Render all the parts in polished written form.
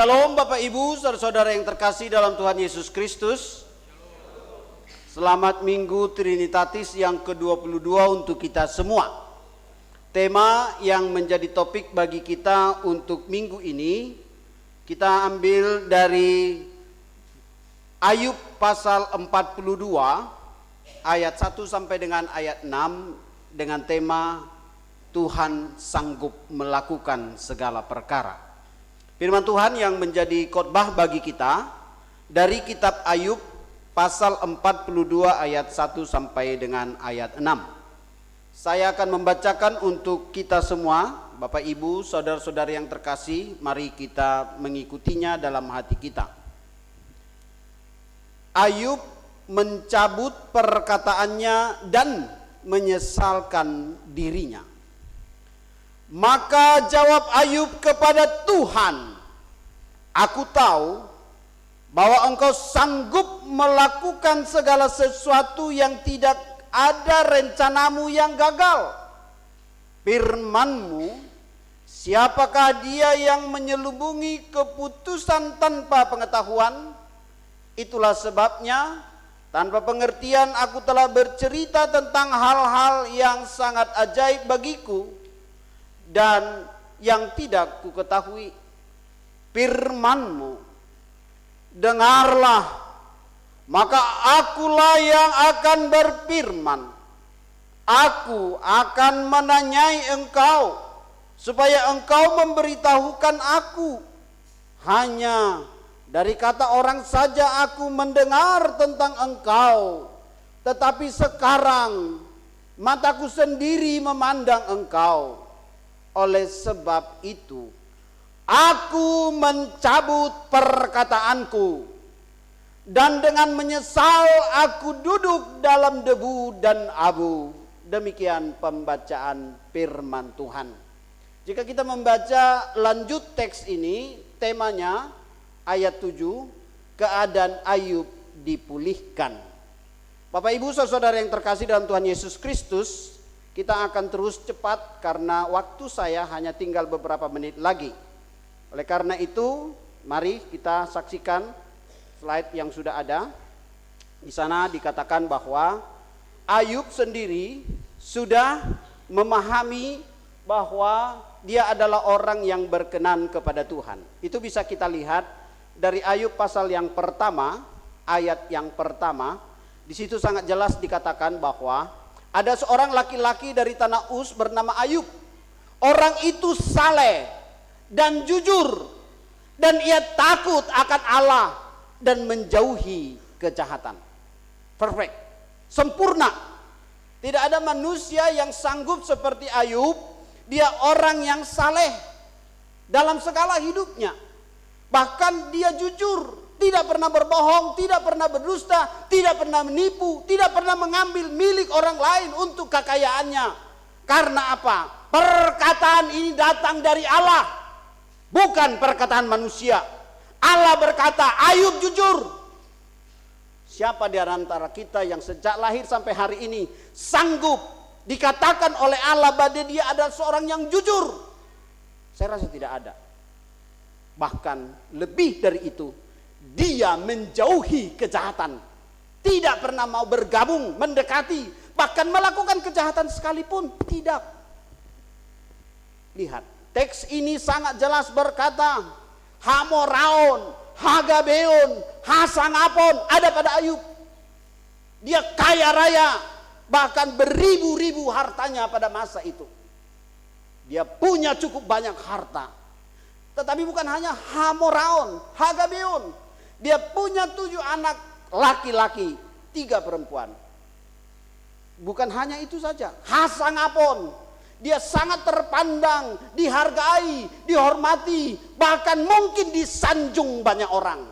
Shalom Bapak Ibu, saudara-saudara yang terkasih dalam Tuhan Yesus Kristus. Selamat Minggu Trinitatis yang ke-22 untuk kita semua. Tema yang menjadi topik bagi kita untuk minggu ini, kita ambil dari Ayub pasal 42 ayat 1 sampai dengan ayat 6 dengan tema Tuhan sanggup melakukan segala perkara. Firman Tuhan yang menjadi khotbah bagi kita dari kitab Ayub pasal 42 ayat 1 sampai dengan ayat 6. Saya akan membacakan untuk kita semua, Bapak Ibu, saudara-saudara yang terkasih, mari kita mengikutinya dalam hati kita. Ayub mencabut perkataannya dan menyesalkan dirinya. Maka jawab Ayub kepada Tuhan, "Aku tahu bahwa Engkau sanggup melakukan segala sesuatu yang tidak ada rencanamu yang gagal. Firman-Mu, siapakah dia yang menyelubungi keputusan tanpa pengetahuan? Itulah sebabnya tanpa pengertian aku telah bercerita tentang hal-hal yang sangat ajaib bagiku dan yang tidak ku ketahui. Firman-Mu, dengarlah, maka akulah yang akan berfirman. Aku akan menanyai Engkau, supaya Engkau memberitahukan aku. Hanya dari kata orang saja aku mendengar tentang Engkau, tetapi sekarang mataku sendiri memandang Engkau. Oleh sebab itu, aku mencabut perkataanku, dan dengan menyesal aku duduk dalam debu dan abu." Demikian pembacaan firman Tuhan. Jika kita membaca lanjut teks ini, temanya ayat 7, keadaan Ayub dipulihkan. Bapak Ibu saudara yang terkasih dalam Tuhan Yesus Kristus, kita akan terus cepat karena waktu saya hanya tinggal beberapa menit lagi. Oleh karena itu, mari kita saksikan slide yang sudah ada. Di sana dikatakan bahwa Ayub sendiri sudah memahami bahwa dia adalah orang yang berkenan kepada Tuhan. Itu bisa kita lihat dari Ayub pasal yang pertama, ayat yang pertama. Di situ sangat jelas dikatakan bahwa ada seorang laki-laki dari tanah Uz bernama Ayub. Orang itu saleh dan jujur, dan ia takut akan Allah dan menjauhi kejahatan. Perfect, sempurna. Tidak ada manusia yang sanggup seperti Ayub. Dia orang yang saleh dalam segala hidupnya. Bahkan dia jujur, tidak pernah berbohong, tidak pernah berdusta, tidak pernah menipu, tidak pernah mengambil milik orang lain untuk kekayaannya. Karena apa? Perkataan ini datang dari Allah, bukan perkataan manusia. Allah berkata, Ayub jujur. Siapa di antara kita yang sejak lahir sampai hari ini sanggup dikatakan oleh Allah bahwa dia adalah seorang yang jujur? Saya rasa tidak ada. Bahkan lebih dari itu, dia menjauhi kejahatan, tidak pernah mau bergabung, mendekati, bahkan melakukan kejahatan sekalipun tidak. Lihat, teks ini sangat jelas berkata, Hamoraon, Hagabeon, Hasangapon ada pada Ayub. Dia kaya raya, bahkan beribu-ribu hartanya pada masa itu. Dia punya cukup banyak harta. Tetapi bukan hanya Hamoraon, Hagabeon. Dia punya 7 anak laki-laki, 3 perempuan. Bukan hanya itu saja, Hasangapon. Dia sangat terpandang, dihargai, dihormati, bahkan mungkin disanjung banyak orang.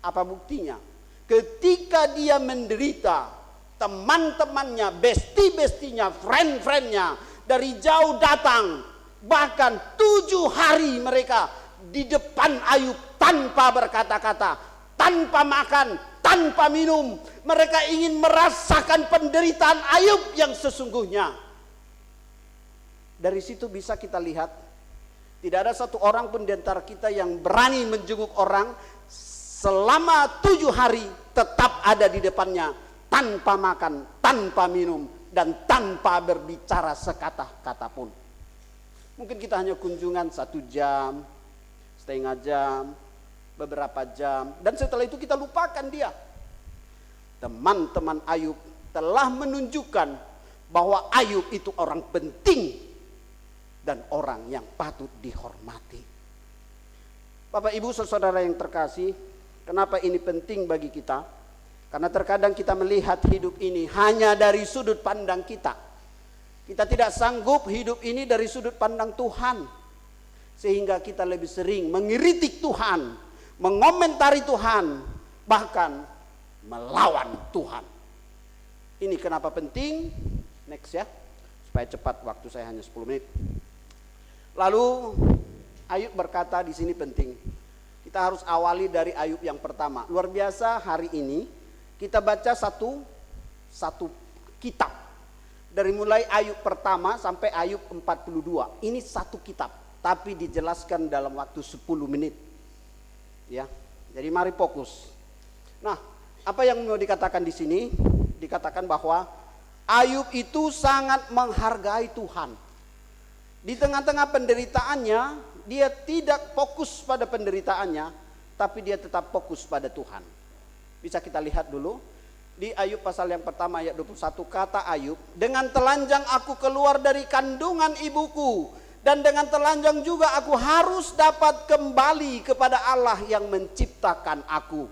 Apa buktinya? Ketika dia menderita, teman-temannya, besti-bestinya, friend-friendnya dari jauh datang. Bahkan 7 hari mereka di depan Ayub tanpa berkata-kata, tanpa makan, tanpa minum. Mereka ingin merasakan penderitaan Ayub yang sesungguhnya. Dari situ bisa kita lihat Tidak ada satu orang pun di antara kita yang berani menjenguk orang selama 7 hari tetap ada di depannya, tanpa makan, tanpa minum, dan tanpa berbicara sekata-kata pun. Mungkin kita hanya kunjungan 1 jam, setengah jam, beberapa jam, dan setelah itu kita lupakan dia. Teman-teman Ayub telah menunjukkan bahwa Ayub itu orang penting dan orang yang patut dihormati. Bapak Ibu saudara yang terkasih, kenapa ini penting bagi kita? Karena terkadang kita melihat hidup ini hanya dari sudut pandang kita. Kita tidak sanggup hidup ini dari sudut pandang Tuhan. Sehingga kita lebih sering mengkritik Tuhan, mengomentari Tuhan, bahkan melawan Tuhan. Ini kenapa penting? Next ya, supaya cepat, waktu saya hanya 10 menit. Lalu Ayub berkata di sini penting. Kita harus awali dari Ayub yang pertama. Luar biasa, hari ini kita baca satu kitab. Dari mulai Ayub pertama sampai Ayub 42. Ini satu kitab, tapi dijelaskan dalam waktu 10 menit. Ya. Jadi mari fokus. Nah, apa yang mau dikatakan di sini? Dikatakan bahwa Ayub itu sangat menghargai Tuhan. Di tengah-tengah penderitaannya, dia tidak fokus pada penderitaannya, tapi dia tetap fokus pada Tuhan. Bisa kita lihat dulu di Ayub pasal yang pertama ayat 21, kata Ayub, dengan telanjang aku keluar dari kandungan ibuku, dan dengan telanjang juga aku harus dapat kembali kepada Allah yang menciptakan aku.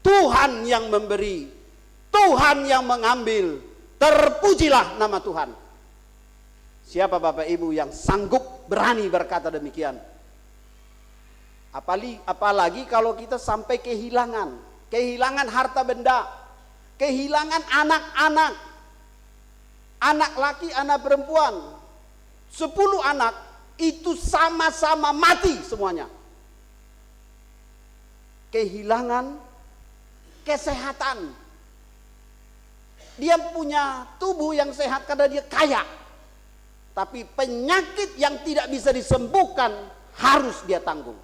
Tuhan yang memberi, Tuhan yang mengambil, terpujilah nama Tuhan. Siapa Bapak Ibu yang sanggup berani berkata demikian? Apalagi kalau kita sampai kehilangan harta benda, kehilangan anak-anak, anak laki, anak perempuan, 10 anak itu sama-sama mati semuanya. Kehilangan kesehatan. Dia punya tubuh yang sehat karena dia kaya. Tapi penyakit yang tidak bisa disembuhkan harus dia tanggung.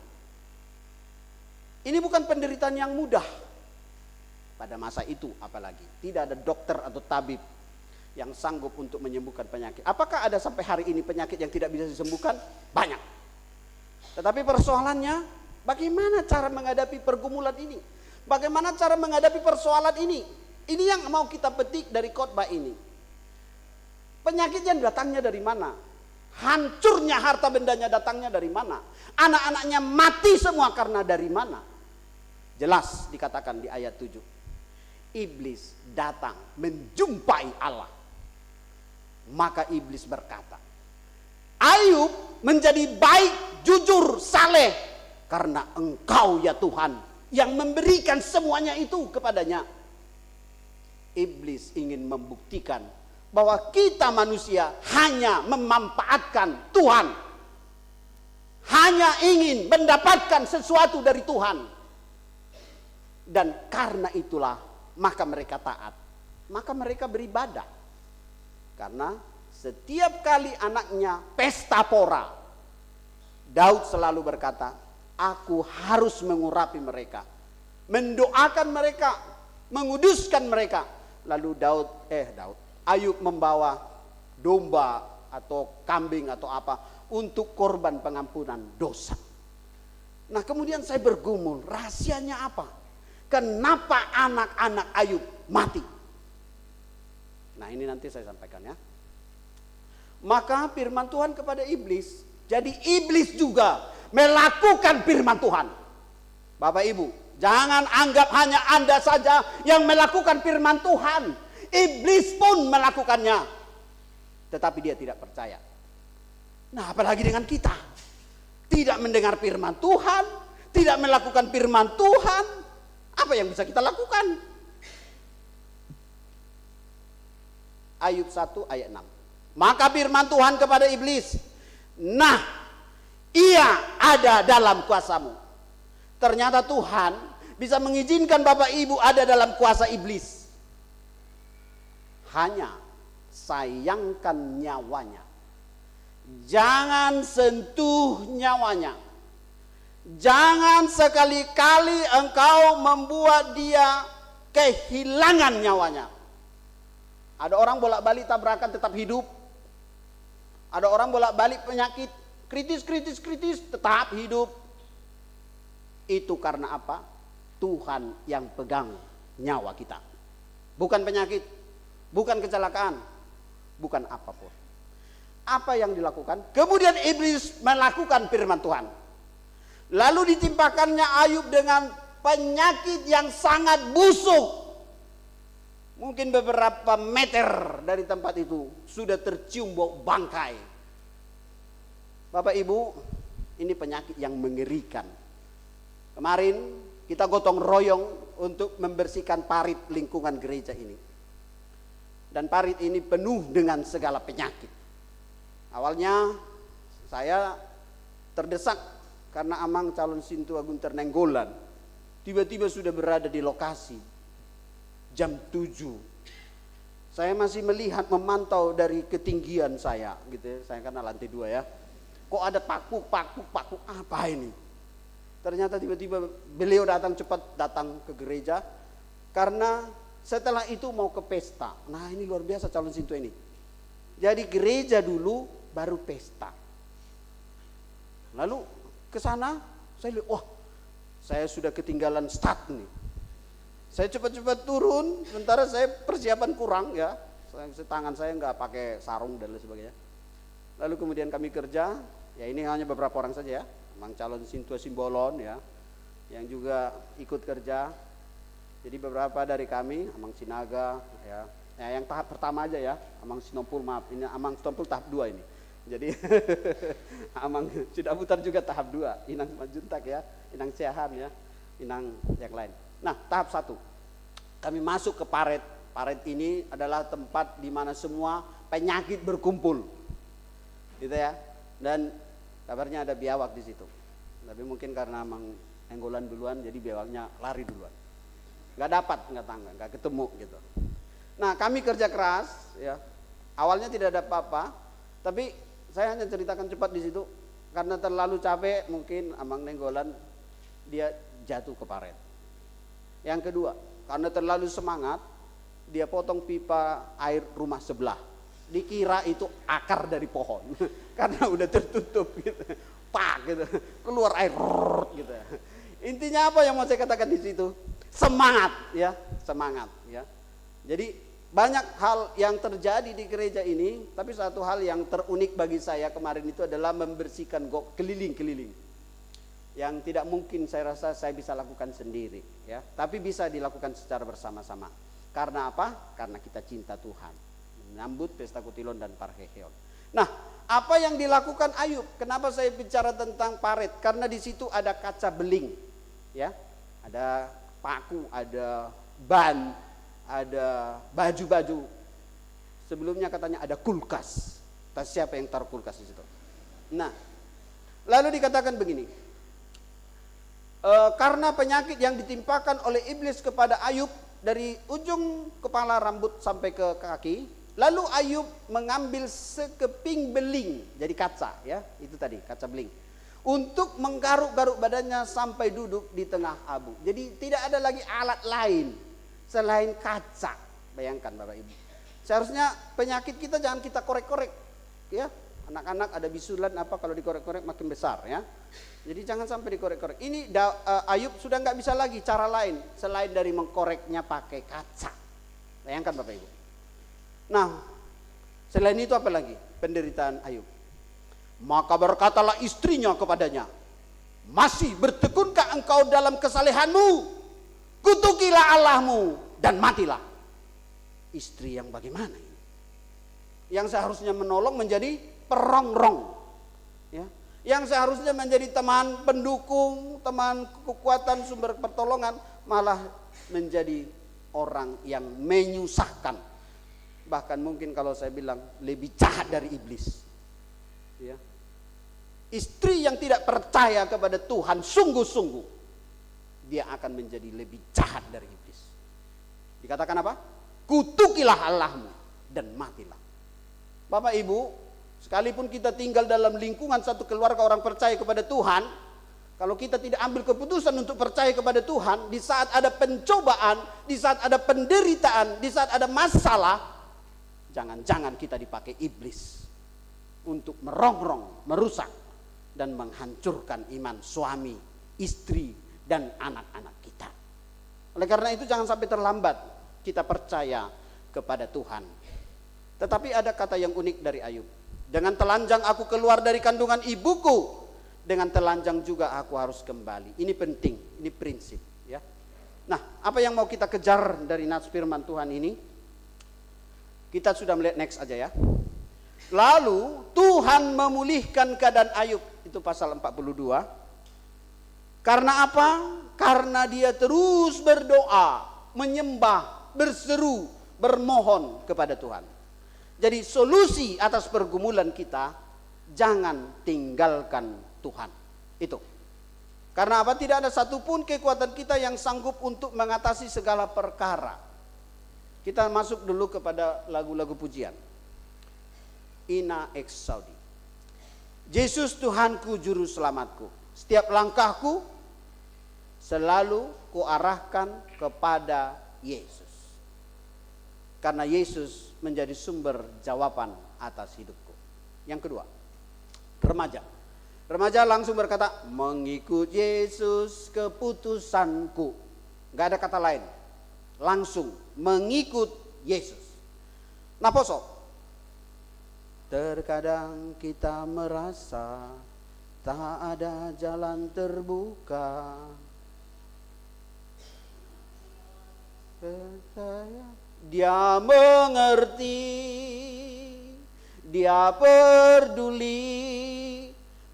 Ini bukan penderitaan yang mudah. Pada masa itu apalagi. Tidak ada dokter atau tabib yang sanggup untuk menyembuhkan penyakit. Apakah ada sampai hari ini penyakit yang tidak bisa disembuhkan? Banyak. Tetapi persoalannya, bagaimana cara menghadapi pergumulan ini? Bagaimana cara menghadapi persoalan ini? Ini yang mau kita petik dari khotbah ini. Penyakitnya datangnya dari mana? Hancurnya harta bendanya datangnya dari mana? Anak-anaknya mati semua karena dari mana? Jelas dikatakan di ayat 7. Iblis datang menjumpai Allah. Maka iblis berkata, Ayub menjadi baik, jujur, saleh karena Engkau ya Tuhan yang memberikan semuanya itu kepadanya. Iblis ingin membuktikan bahwa kita manusia hanya memanfaatkan Tuhan, hanya ingin mendapatkan sesuatu dari Tuhan, dan karena itulah maka mereka taat, maka mereka beribadah. Karena setiap kali anaknya pesta pora, Daud selalu berkata, aku harus mengurapi mereka, mendoakan mereka, menguduskan mereka. Lalu Ayub membawa domba atau kambing atau apa untuk korban pengampunan dosa. Nah, kemudian saya bergumul, rahasianya apa? Kenapa anak-anak Ayub mati? Nah, ini nanti saya sampaikan ya. Maka firman Tuhan kepada iblis, jadi iblis juga melakukan firman Tuhan. Bapak Ibu, jangan anggap hanya Anda saja yang melakukan firman Tuhan. Iblis pun melakukannya, tetapi dia tidak percaya. Nah, apalagi dengan kita, tidak mendengar firman Tuhan, tidak melakukan firman Tuhan, apa yang bisa kita lakukan? Ayub 1 ayat 6. Maka firman Tuhan kepada iblis, nah, ia ada dalam kuasamu. Ternyata Tuhan bisa mengizinkan Bapak Ibu ada dalam kuasa iblis. Hanya sayangkan nyawanya. jangan sentuh nyawanya. Jangan sekali-kali engkau membuat dia kehilangan nyawanya. Ada orang bolak-balik tabrakan tetap hidup. Ada orang bolak-balik penyakit kritis tetap hidup. Itu karena apa? Tuhan yang pegang nyawa kita. Bukan penyakit, bukan kecelakaan, bukan apapun. Apa yang dilakukan? Kemudian iblis melakukan firman Tuhan. Lalu ditimpakannya Ayub dengan penyakit yang sangat busuk. Mungkin beberapa meter dari tempat itu sudah tercium bau bangkai. Bapak Ibu, ini penyakit yang mengerikan. Kemarin kita gotong royong untuk membersihkan parit lingkungan gereja ini. Dan parit ini penuh dengan segala penyakit. Awalnya saya terdesak karena Amang calon Sintua Guntur Nenggolan tiba-tiba sudah berada di lokasi jam 7. Saya masih melihat, memantau dari ketinggian saya gitu ya. Saya karena lantai 2 ya. Kok ada pakuk apa ini? Ternyata tiba-tiba beliau cepat datang ke gereja karena setelah itu mau ke pesta. Nah, ini luar biasa calon Sintua ini. Jadi gereja dulu baru pesta. Lalu ke sana saya lihat, wah, saya sudah ketinggalan start nih. Saya cepat-cepat turun, sementara saya persiapan kurang ya. Tangan saya nggak pakai sarung dan lain sebagainya. Lalu kemudian kami kerja, ya ini hanya beberapa orang saja ya. Mang calon Sintua Simbolon ya, yang juga ikut kerja. Jadi beberapa dari kami, Amang Sinaga ya. Ya, yang tahap pertama aja ya, Amang Sinompul, maaf, ini Amang Sinompul tahap 2 ini. Jadi Amang sudah putar juga tahap 2, Inang Majuntak ya, Inang Sehan ya, Inang yang lain. Nah, tahap 1, kami masuk ke paret. Paret ini adalah tempat di mana semua penyakit berkumpul, gitu ya. Dan kabarnya ada biawak di situ. Tapi mungkin karena Amang Nenggolan duluan, jadi biawaknya lari duluan. Nggak dapat, nggak ketemu gitu. Nah, kami kerja keras ya. Awalnya tidak ada apa-apa, tapi saya hanya ceritakan cepat di situ karena terlalu capek, mungkin Amang Nenggolan dia jatuh ke paret. Yang kedua, karena terlalu semangat, dia potong pipa air rumah sebelah. Dikira itu akar dari pohon karena udah tertutup gitu. Pak gitu. Keluar air gitu. Intinya apa yang mau saya katakan di situ? Semangat ya, semangat ya. Jadi banyak hal yang terjadi di gereja ini, tapi satu hal yang terunik bagi saya kemarin itu adalah membersihkan keliling-keliling. Yang tidak mungkin saya rasa saya bisa lakukan sendiri ya, tapi bisa dilakukan secara bersama-sama. Karena apa? Karena kita cinta Tuhan. Menyambut pesta Kutilon dan Parheheon. Nah, apa yang dilakukan Ayub? Kenapa saya bicara tentang paret? Karena di situ ada kaca beling ya. Ada paku, ada ban, ada baju-baju. Sebelumnya katanya ada kulkas. Tak siapa yang taruh kulkas di situ. Nah, lalu dikatakan begini. Karena penyakit yang ditimpakan oleh iblis kepada Ayub dari ujung kepala rambut sampai ke kaki, lalu Ayub mengambil sekeping beling, jadi kaca ya, itu tadi kaca beling, untuk menggaruk-garuk badannya sampai duduk di tengah abu. Jadi tidak ada lagi alat lain selain kaca. Bayangkan Bapak Ibu. Seharusnya penyakit kita jangan kita korek-korek ya. Anak-anak ada bisulan apa, kalau dikorek-korek makin besar ya. Jadi jangan sampai dikorek-korek. Ini Ayub sudah nggak bisa lagi cara lain selain dari mengkoreknya pakai kaca. Bayangkan Bapak Ibu. Nah, selain itu apa lagi penderitaan Ayub? Maka berkatalah istrinya kepadanya, masih bertekunkah engkau dalam kesalehanmu? Kutukilah Allahmu dan matilah. Istri yang bagaimana ini? Yang seharusnya menolong menjadi perongrong ya. Yang seharusnya menjadi teman pendukung, teman kekuatan, sumber pertolongan, malah menjadi orang yang menyusahkan. Bahkan mungkin kalau saya bilang lebih jahat dari iblis ya. Istri yang tidak percaya kepada Tuhan sungguh-sungguh, dia akan menjadi lebih jahat dari iblis. Dikatakan apa? Kutukilah Allahmu dan matilah. Bapak Ibu, Sekalipun kita tinggal dalam lingkungan satu keluarga orang percaya kepada Tuhan, kalau kita tidak ambil keputusan untuk percaya kepada Tuhan, di saat ada pencobaan, di saat ada penderitaan, di saat ada masalah, jangan-jangan kita dipakai iblis untuk merongrong, merusak, dan menghancurkan iman suami, istri, dan anak-anak kita. Oleh karena itu jangan sampai terlambat kita percaya kepada Tuhan. Tetapi ada kata yang unik dari Ayub. Dengan telanjang aku keluar dari kandungan ibuku, dengan telanjang juga aku harus kembali. Ini penting, ini prinsip, ya. Nah, apa yang mau kita kejar dari nas firman Tuhan ini? Kita sudah melihat next aja ya. Lalu Tuhan memulihkan keadaan Ayub, itu pasal 42. Karena apa? Karena dia terus berdoa, menyembah, berseru, bermohon kepada Tuhan. Jadi solusi atas pergumulan kita, jangan tinggalkan Tuhan. Itu. Karena apa? Tidak ada satupun kekuatan kita yang sanggup untuk mengatasi segala perkara. Kita masuk dulu kepada lagu-lagu pujian. Ina exaudi. Yesus Tuhanku juru selamatku. Setiap langkahku selalu kuarahkan kepada Yesus. Karena Yesus menjadi sumber jawaban atas hidupku. Yang kedua, remaja. Remaja langsung berkata, mengikut Yesus keputusanku. Gak ada kata lain. Langsung mengikut Yesus. Nah poso, terkadang kita merasa tak ada jalan terbuka. Percaya dia mengerti, dia peduli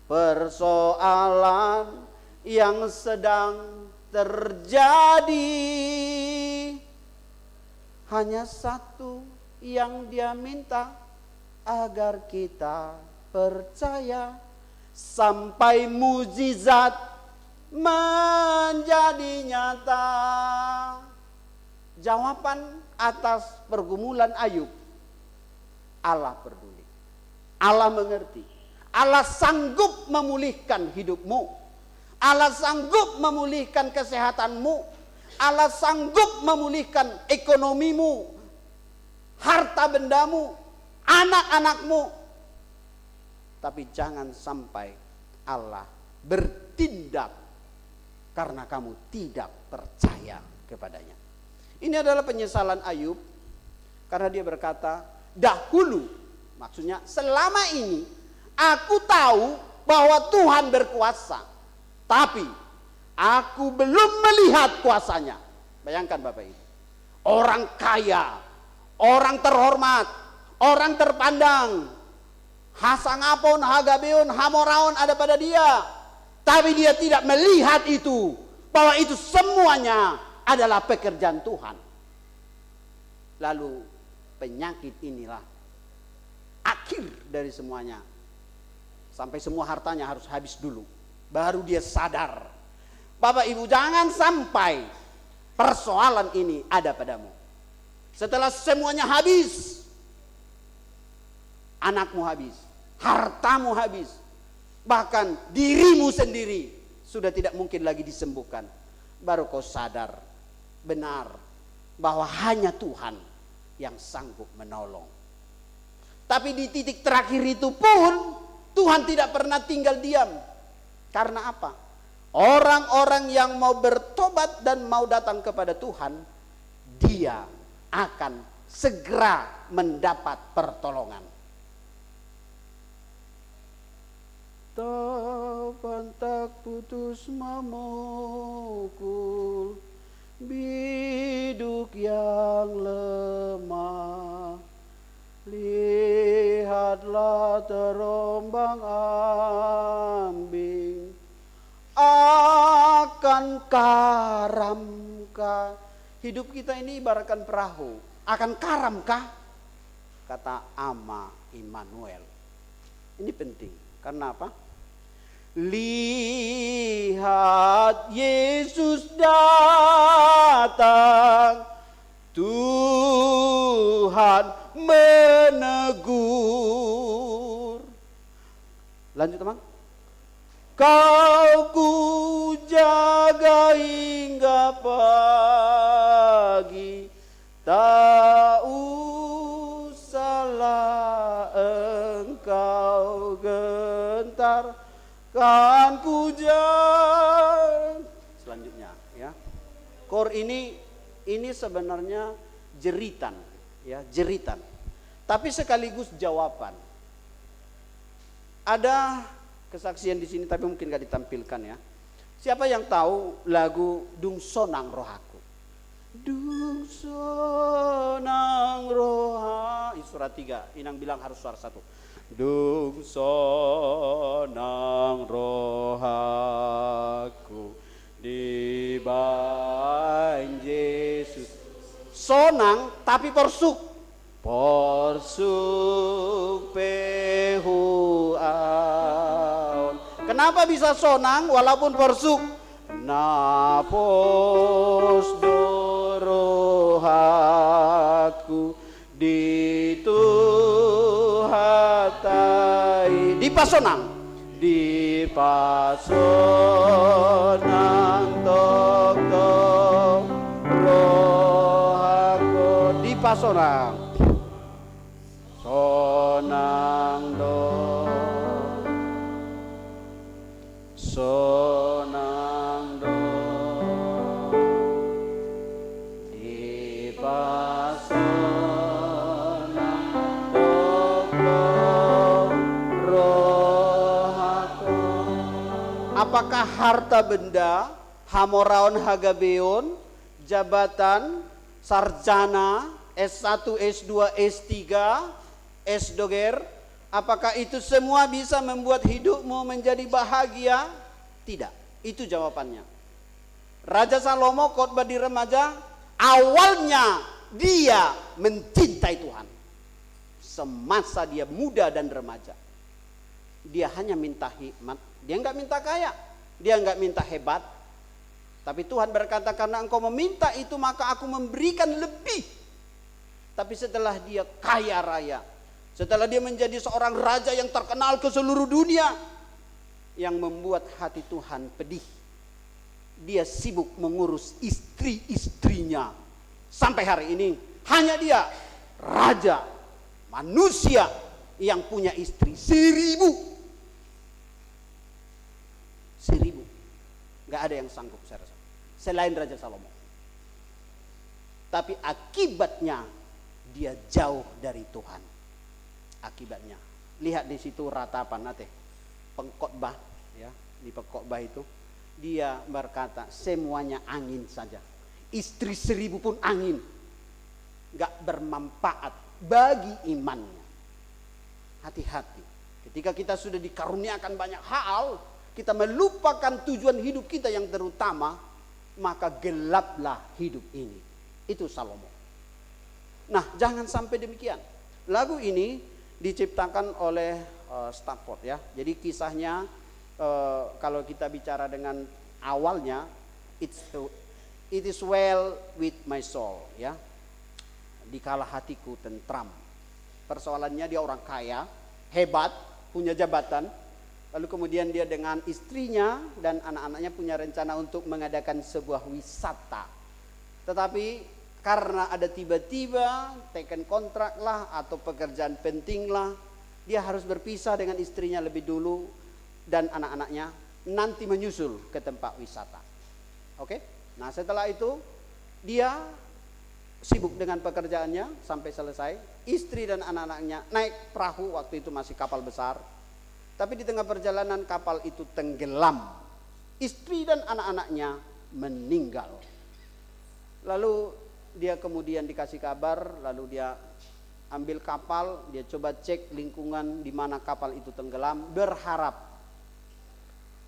persoalan yang sedang terjadi. Hanya satu yang dia minta, agar kita percaya sampai mukjizat menjadi nyata. Jawaban atas pergumulan Ayub, Allah peduli, Allah mengerti, Allah sanggup memulihkan hidupmu, Allah sanggup memulihkan kesehatanmu, Allah sanggup memulihkan ekonomimu, harta bendamu, anak-anakmu. Tapi jangan sampai Allah bertindak karena kamu tidak percaya kepadanya. Ini adalah penyesalan Ayub karena dia berkata, dahulu, maksudnya selama ini aku tahu bahwa Tuhan berkuasa, tapi aku belum melihat kuasanya. Bayangkan Bapak Ibu, orang kaya, orang terhormat, orang terpandang, Hasangapun, Hagabeon, Hamoraon ada pada dia, tapi dia tidak melihat itu, bahwa itu semuanya adalah pekerjaan Tuhan. Lalu penyakit inilah akhir dari semuanya. Sampai semua hartanya harus habis dulu, baru dia sadar. Bapak Ibu, jangan sampai persoalan ini ada padamu. Setelah semuanya habis, anakmu habis, hartamu habis, bahkan dirimu sendiri sudah tidak mungkin lagi disembuhkan. Baru kau sadar benar bahwa hanya Tuhan yang sanggup menolong. Tapi di titik terakhir itu pun Tuhan tidak pernah tinggal diam. Karena apa? Orang-orang yang mau bertobat dan mau datang kepada Tuhan, dia akan segera mendapat pertolongan. Taufan tak putus memukul biduk yang lemah, lihatlah terombang ambing akan karamkah. Hidup kita ini ibaratkan perahu, akan karamkah? Kata Ama Immanuel. Ini penting, karena apa? Lihat Yesus datang, Tuhan menegur. Lanjut teman. Kau ku jaga hingga pagi, tak usahlah engkau gentar, kan ku jaga. Selanjutnya ya. Kor ini sebenarnya jeritan ya, jeritan. Tapi sekaligus jawaban. Ada kesaksian di sini tapi mungkin gak ditampilkan ya. Siapa yang tahu lagu Dung Sonang Rohaku? Dung Sonang Roha, suara 3. Inang bilang harus suara 1. Dung Sonang Rohaku di bain Yesus. Sonang tapi porsuk. Porsuk pehu aon. Kenapa bisa sonang walaupun porsuk? Napos dorohaku dituhatai. Di pasonang. Di pasonang tok tok rohaku. Di pasonang. Sonang do, sonang do, di pasonang do rohaku. Apakah harta benda, hamoraon hagabeon, jabatan, sarjana, S1, S2, S3, S-doger, apakah itu semua bisa membuat hidupmu menjadi bahagia? Tidak, itu jawabannya. Raja Salomo khotbah di remaja, awalnya dia mencintai Tuhan. Semasa dia muda dan remaja. Dia hanya minta hikmat, dia enggak minta kaya, dia enggak minta hebat. Tapi Tuhan berkata, karena engkau meminta itu maka aku memberikan lebih. Tapi setelah dia kaya raya, setelah dia menjadi seorang raja yang terkenal ke seluruh dunia, yang membuat hati Tuhan pedih, dia sibuk mengurus istri-istrinya. Sampai hari ini hanya dia raja manusia yang punya istri 1000. Gak ada yang sanggup saya rasa, selain Raja Salomo. Tapi akibatnya dia jauh dari Tuhan. Akibatnya, lihat di situ ratapan nate pengkhotbah ya, di pengkhotbah itu dia berkata semuanya angin saja, istri 1000 pun angin, gak bermanfaat bagi imannya. Hati-hati ketika kita sudah dikaruniakan banyak hal, kita melupakan tujuan hidup kita yang terutama, maka gelaplah hidup ini. Itu Salomo. Nah, jangan sampai demikian. Lagu ini diciptakan oleh Stafford ya. Jadi kisahnya kalau kita bicara dengan awalnya, it is well with my soul ya. Dikala hatiku tentram. Persoalannya dia orang kaya, hebat, punya jabatan. Lalu kemudian dia dengan istrinya dan anak-anaknya punya rencana untuk mengadakan sebuah wisata. Tetapi karena ada tiba-tiba teken kontrak lah atau pekerjaan penting lah, dia harus berpisah dengan istrinya lebih dulu dan anak-anaknya nanti menyusul ke tempat wisata. Oke? Nah setelah itu dia sibuk dengan pekerjaannya sampai selesai. Istri dan anak-anaknya naik perahu, waktu itu masih kapal besar. Tapi di tengah perjalanan kapal itu tenggelam. Istri dan anak-anaknya meninggal. Lalu dia kemudian dikasih kabar, lalu dia ambil kapal, dia coba cek lingkungan di mana kapal itu tenggelam, berharap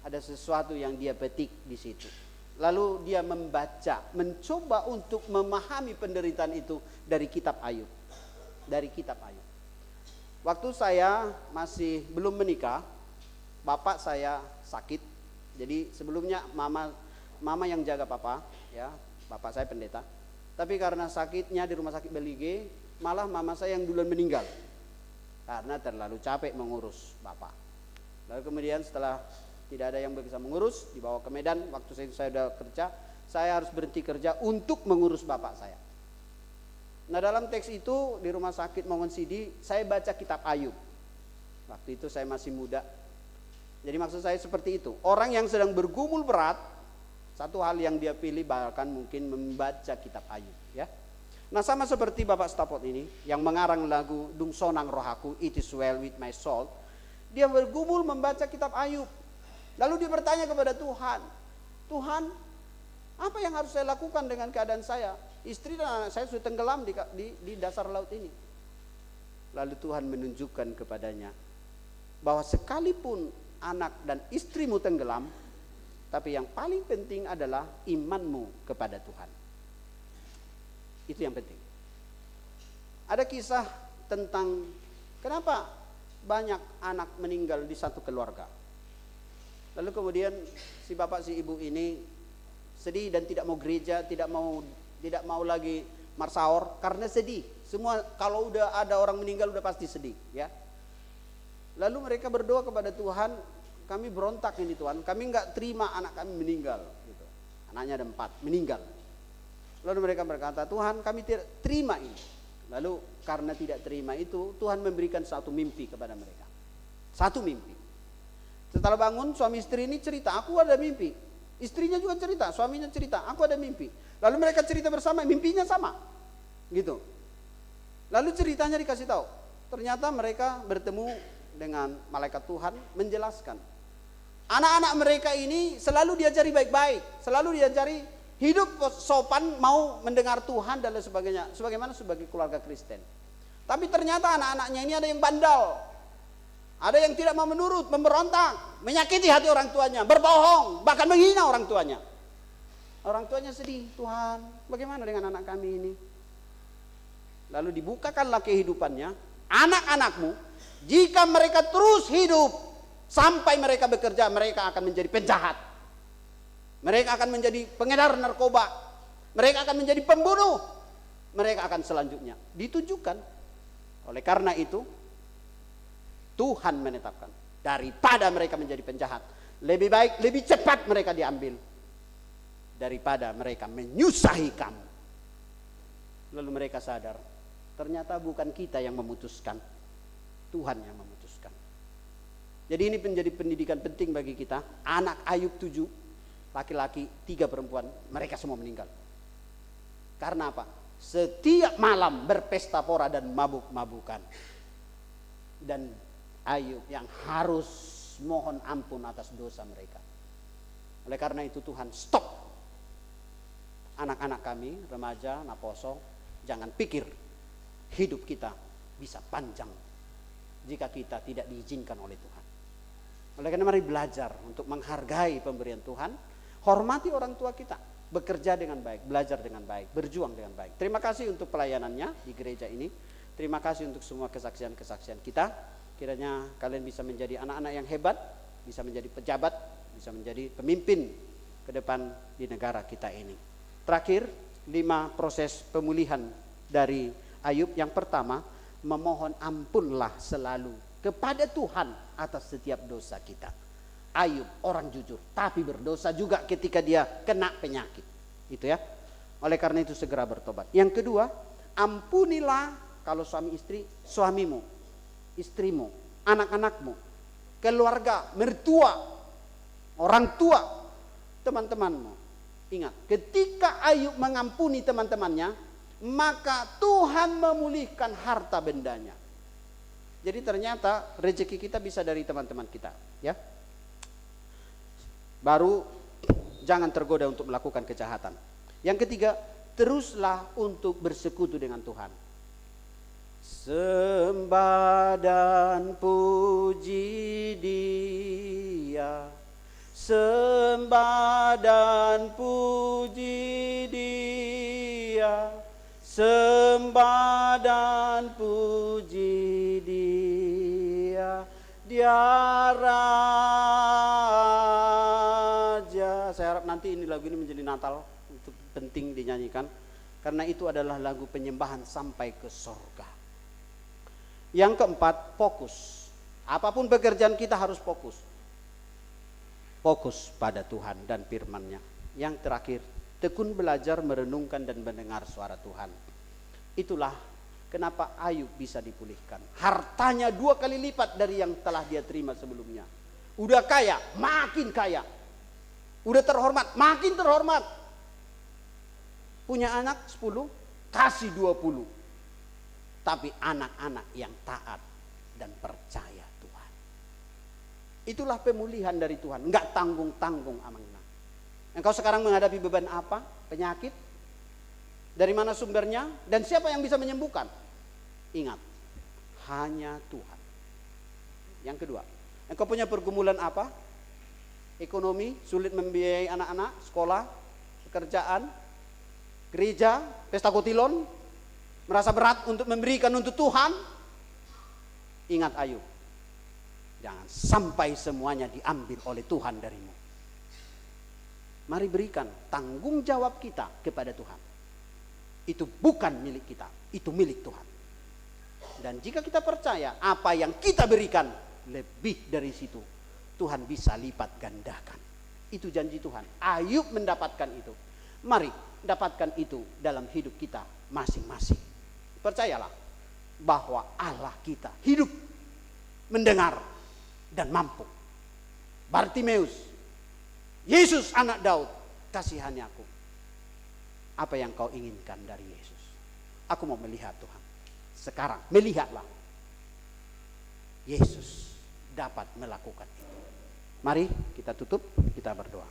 ada sesuatu yang dia petik di situ. Lalu dia membaca, mencoba untuk memahami penderitaan itu dari kitab Ayub. Dari kitab Ayub. Waktu saya masih belum menikah, bapak saya sakit. Jadi sebelumnya mama yang jaga papa, ya, bapak saya pendeta. Tapi karena sakitnya di rumah sakit Belige, malah mama saya yang duluan meninggal. Karena terlalu capek mengurus bapak. Lalu kemudian setelah tidak ada yang bisa mengurus, dibawa ke Medan. Waktu saya sudah kerja, saya harus berhenti kerja untuk mengurus bapak saya. Nah, dalam teks itu di rumah sakit Mongon Sidi, saya baca kitab Ayub. Waktu itu saya masih muda. Jadi maksud saya seperti itu. Orang yang sedang bergumul berat, satu hal yang dia pilih bahkan mungkin membaca kitab Ayub, ya. Nah, sama seperti Bapak Stafford ini yang mengarang lagu Dung Sonang Rohaku, It Is Well With My Soul. Dia bergumul membaca kitab Ayub. Lalu dia bertanya kepada Tuhan, Tuhan, apa yang harus saya lakukan dengan keadaan saya? Istri dan anak saya sudah tenggelam di dasar laut ini. Lalu Tuhan menunjukkan kepadanya bahwa sekalipun anak dan istrimu tenggelam, tapi yang paling penting adalah imanmu kepada Tuhan. Itu yang penting. Ada kisah tentang kenapa banyak anak meninggal di satu keluarga. Lalu kemudian si bapak si ibu ini sedih dan tidak mau gereja, tidak mau lagi marsaor karena sedih. Semua kalau udah ada orang meninggal udah pasti sedih, ya. Lalu mereka berdoa kepada Tuhan, kami berontak ini Tuhan, kami nggak terima anak kami meninggal. Gitu. Anaknya ada 4 meninggal. Lalu mereka berkata, Tuhan kami tidak terima ini. Lalu karena tidak terima itu, Tuhan memberikan satu mimpi kepada mereka. Satu mimpi. Setelah bangun, suami istri ini cerita, aku ada mimpi. Istrinya juga cerita, suaminya cerita, aku ada mimpi. Lalu mereka cerita bersama, mimpinya sama. Gitu. Lalu ceritanya dikasih tahu. Ternyata mereka bertemu dengan malaikat Tuhan menjelaskan. Anak-anak mereka ini selalu diajari baik-baik, selalu diajari hidup sopan, mau mendengar Tuhan dan lain sebagainya, sebagaimana sebagai keluarga Kristen. Tapi ternyata anak-anaknya ini ada yang bandal, ada yang tidak mau menurut, memberontak, menyakiti hati orang tuanya, berbohong, bahkan menghina orang tuanya. Orang tuanya sedih, Tuhan bagaimana dengan anak kami ini? Lalu dibukakanlah kehidupannya, anak-anakmu jika mereka terus hidup sampai mereka bekerja, mereka akan menjadi penjahat. Mereka akan menjadi pengedar narkoba. Mereka akan menjadi pembunuh. Mereka akan selanjutnya ditujukan. Oleh karena itu, Tuhan menetapkan, daripada mereka menjadi penjahat, lebih baik, lebih cepat mereka diambil daripada mereka menyusahi kamu. Lalu mereka sadar, ternyata bukan kita yang memutuskan, Tuhan yang memutuskan. Jadi ini menjadi pendidikan penting bagi kita. Anak Ayub 7, laki-laki 3 perempuan, mereka semua meninggal. Karena apa? Setiap malam berpesta pora dan mabuk-mabukan. Dan Ayub yang harus mohon ampun atas dosa mereka. Oleh karena itu Tuhan stop. Anak-anak kami, remaja, naposo, jangan pikir hidup kita bisa panjang jika kita tidak diizinkan oleh Tuhan. Oleh karena mari belajar untuk menghargai pemberian Tuhan. Hormati orang tua kita, bekerja dengan baik, belajar dengan baik, berjuang dengan baik. Terima kasih untuk pelayanannya di gereja ini. Terima kasih untuk semua kesaksian-kesaksian kita. Kiranya kalian bisa menjadi anak-anak yang hebat, bisa menjadi pejabat, bisa menjadi pemimpin ke depan di negara kita ini. Terakhir, 5 proses pemulihan dari Ayub. Yang pertama, memohon ampunlah selalu kepada Tuhan atas setiap dosa kita. Ayub orang jujur, tapi berdosa juga ketika dia kena penyakit. Itu ya. Oleh karena itu segera bertobat. Yang kedua, ampunilah kalau suami istri, suamimu, istrimu, anak-anakmu, keluarga, mertua, orang tua, teman-temanmu. Ingat, ketika Ayub mengampuni teman-temannya, maka Tuhan memulihkan harta bendanya. Jadi ternyata rezeki kita bisa dari teman-teman kita, ya. Baru jangan tergoda untuk melakukan kejahatan. Yang ketiga, teruslah untuk bersekutu dengan Tuhan. Sembah dan puji Dia, sembah dan puji Dia, sembah dan puji Dia. Dia Raja. Saya harap nanti ini lagu ini menjadi Natal, itu penting dinyanyikan karena itu adalah lagu penyembahan sampai ke sorga. Yang keempat, fokus. Apapun pekerjaan kita harus fokus. Fokus pada Tuhan dan firman-Nya. Yang terakhir, tekun belajar merenungkan dan mendengar suara Tuhan. Itulah kenapa Ayub bisa dipulihkan. Hartanya 2 kali lipat dari yang telah dia terima sebelumnya. Udah kaya, makin kaya. Udah terhormat, makin terhormat. Punya anak 10, kasih 20. Tapi anak-anak yang taat dan percaya Tuhan. Itulah pemulihan dari Tuhan. Enggak tanggung-tanggung amanah. Engkau sekarang menghadapi beban apa? Penyakit? Dari mana sumbernya? Dan siapa yang bisa menyembuhkan? Ingat, hanya Tuhan. Yang kedua, engkau punya pergumulan apa? Ekonomi, sulit membiayai anak-anak, sekolah, pekerjaan, gereja, pesta kotilon, merasa berat untuk memberikan untuk Tuhan. Ingat Ayub, jangan sampai semuanya diambil oleh Tuhan darimu. Mari berikan tanggung jawab kita kepada Tuhan. Itu bukan milik kita, itu milik Tuhan. Dan jika kita percaya apa yang kita berikan lebih dari situ, Tuhan bisa lipat gandakan. Itu janji Tuhan. Ayub mendapatkan itu. Mari dapatkan itu dalam hidup kita masing-masing. Percayalah bahwa Allah kita hidup, mendengar, dan mampu. Bartimeus, Yesus anak Daud, kasihani aku. Apa yang kau inginkan dari Yesus? Aku mau melihat Tuhan. Sekarang melihatlah. Yesus dapat melakukan itu. Mari kita tutup, kita berdoa.